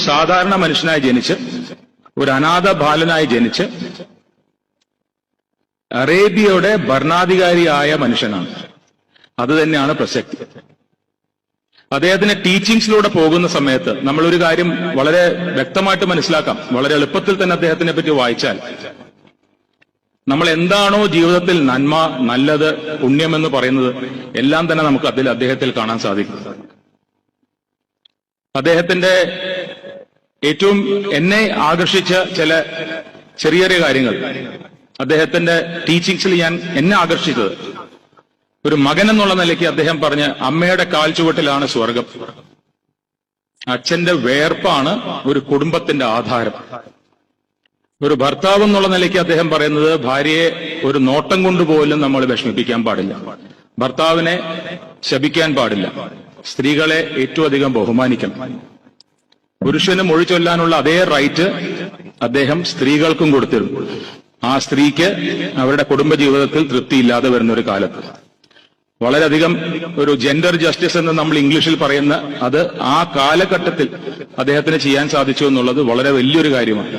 സാധാരണ മനുഷ്യനായി ജനിച്ച് ഒരു അനാഥ ബാലനായി ജനിച്ച് അറേബ്യയുടെ ഭരണാധികാരിയായ മനുഷ്യനാണ്. അത് തന്നെയാണ് പ്രസക്തി. അദ്ദേഹത്തിന്റെ ടീച്ചിങ്സിലൂടെ പോകുന്ന സമയത്ത് നമ്മളൊരു കാര്യം വളരെ വ്യക്തമായിട്ട് മനസ്സിലാക്കാം. വളരെ എളുപ്പത്തിൽ തന്നെ അദ്ദേഹത്തിനെ പറ്റി വായിച്ചാൽ നമ്മൾ എന്താണോ ജീവിതത്തിൽ നന്മ, നല്ലത്, പുണ്യമെന്ന് പറയുന്നത് എല്ലാം തന്നെ നമുക്ക് അദ്ദേഹത്തിൽ കാണാൻ സാധിക്കും. അദ്ദേഹത്തിന്റെ ഏറ്റവും എന്നെ ആകർഷിച്ച ചില ചെറിയ ചെറിയ കാര്യങ്ങൾ, അദ്ദേഹത്തിന്റെ ടീച്ചിങ്സിൽ എന്നെ ആകർഷിച്ചത്, ഒരു മകൻ എന്നുള്ള നിലയ്ക്ക് അദ്ദേഹം പറഞ്ഞ് അമ്മയുടെ കാൽ ചുവട്ടിലാണ് സ്വർഗം, അച്ഛന്റെ വേർപ്പാണ് ഒരു കുടുംബത്തിന്റെ ആധാരം. ഒരു ഭർത്താവ് എന്നുള്ള നിലയ്ക്ക് അദ്ദേഹം പറയുന്നത് ഭാര്യയെ ഒരു നോട്ടം കൊണ്ടുപോലും നമ്മൾ വിഷമിപ്പിക്കാൻ പാടില്ല, ഭർത്താവിനെ ശപിക്കാൻ പാടില്ല, സ്ത്രീകളെ ഏറ്റവും അധികം ബഹുമാനിക്കണം. പുരുഷന് മൊഴി ചൊല്ലാനുള്ള അതേ റൈറ്റ് അദ്ദേഹം സ്ത്രീകൾക്കും കൊടുത്തിരുന്നു. ആ സ്ത്രീക്ക് അവരുടെ കുടുംബജീവിതത്തിൽ തൃപ്തിയില്ലാതെ വരുന്ന ഒരു കാലത്ത് വളരെയധികം ഒരു ജെൻഡർ ജസ്റ്റിസ് എന്ന് നമ്മൾ ഇംഗ്ലീഷിൽ പറയുന്ന അത് ആ കാലഘട്ടത്തിൽ അദ്ദേഹത്തിന് ചെയ്യാൻ സാധിച്ചു എന്നുള്ളത് വളരെ വലിയൊരു കാര്യമാണ്.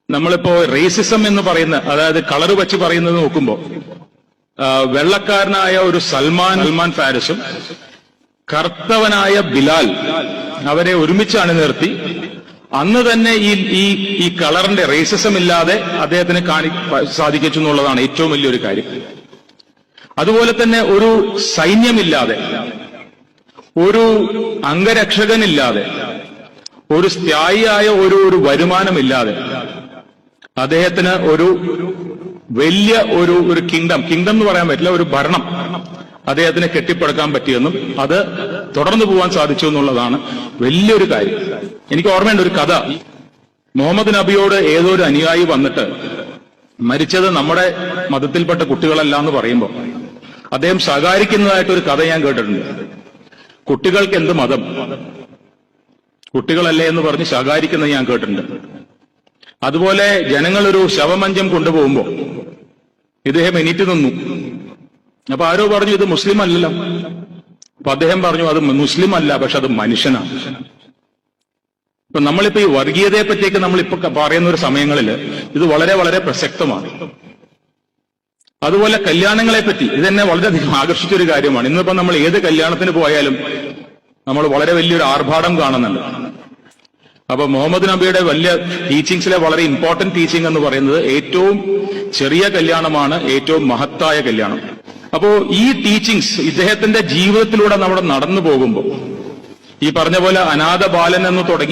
നമ്മളിപ്പോ റേസിസം എന്ന് പറയുന്ന, അതായത് കളർ വെച്ച് പറയുന്നത് നോക്കുമ്പോൾ വെള്ളക്കാരനായ ഒരു സൽമാൻ ഫാരിസും കറുത്തവനായ ബിലാൽ അവരെ ഒരുമിച്ചാണ് നിർത്തി അന്ന് തന്നെ ഈ കളറിന്റെ റേസിസം ഇല്ലാതെ അദ്ദേഹത്തിന് സാധിച്ചു എന്നുള്ളതാണ് ഏറ്റവും വലിയൊരു കാര്യം. അതുപോലെ തന്നെ ഒരു സൈന്യമില്ലാതെ, ഒരു അംഗരക്ഷകനില്ലാതെ, ഒരു സ്ഥായിയായ ഒരു വരുമാനമില്ലാതെ അദ്ദേഹത്തിന് ഒരു വലിയ ഒരു കിങ്ഡം എന്ന് പറയാൻ പറ്റില്ല, ഒരു ഭരണം അദ്ദേഹത്തിന് കെട്ടിപ്പടുക്കാൻ പറ്റിയെന്നും അത് തുടർന്നു പോകാൻ സാധിച്ചു എന്നുള്ളതാണ് വലിയൊരു കാര്യം. എനിക്ക് ഓർമ്മയുണ്ട് ഒരു കഥ. മുഹമ്മദ് നബിയോട് ഏതോ ഒരു അനുയായി വന്നിട്ട് മരിച്ചത് നമ്മുടെ മതത്തിൽപ്പെട്ട കുട്ടികളല്ല എന്ന് പറയുമ്പോൾ അദ്ദേഹം ശകാരിക്കുന്നതായിട്ടൊരു കഥ ഞാൻ കേട്ടിട്ടുണ്ട്. കുട്ടികൾക്ക് എന്ത് മതം, കുട്ടികളല്ലേ എന്ന് പറഞ്ഞ് ശകാരിക്കുന്നത് ഞാൻ കേട്ടിട്ടുണ്ട്. അതുപോലെ ജനങ്ങളൊരു ശവമഞ്ചം കൊണ്ടുപോകുമ്പോൾ ഇദ്ദേഹം എണീറ്റ് നിന്നു. അപ്പൊ ആരോ പറഞ്ഞു ഇത് മുസ്ലിം അല്ലല്ലോ. അപ്പൊ അദ്ദേഹം പറഞ്ഞു അത് മുസ്ലിം അല്ല, പക്ഷെ അത് മനുഷ്യനാണ്. ഇപ്പൊ നമ്മളിപ്പോ ഈ വർഗീയതയെ പറ്റിയൊക്കെ നമ്മളിപ്പോ പറയുന്ന ഒരു സമയങ്ങളിൽ ഇത് വളരെ വളരെ പ്രസക്തമാണ്. അതുപോലെ കല്യാണങ്ങളെ പറ്റി ഇതെന്നെ വളരെയധികം ആകർഷിച്ചൊരു കാര്യമാണ്. ഇന്നിപ്പോ നമ്മൾ ഏത് കല്യാണത്തിന് പോയാലും നമ്മൾ വളരെ വലിയൊരു ആർഭാടം കാണുന്നുണ്ട്. അപ്പൊ മുഹമ്മദ് നബിയുടെ വലിയ ടീച്ചിങ്സിലെ വളരെ ഇമ്പോർട്ടന്റ് ടീച്ചിങ് എന്ന് പറയുന്നത് ഏറ്റവും ചെറിയ കല്യാണമാണ് ഏറ്റവും മഹത്തായ കല്യാണം. അപ്പോ ഈ ടീച്ചിങ്സ് ഇദ്ദേഹത്തിന്റെ ജീവിതത്തിലൂടെ നമ്മൾ നടന്നു പോകുമ്പോൾ ഈ പറഞ്ഞ പോലെ അനാഥ ബാലൻ എന്ന് തുടങ്ങി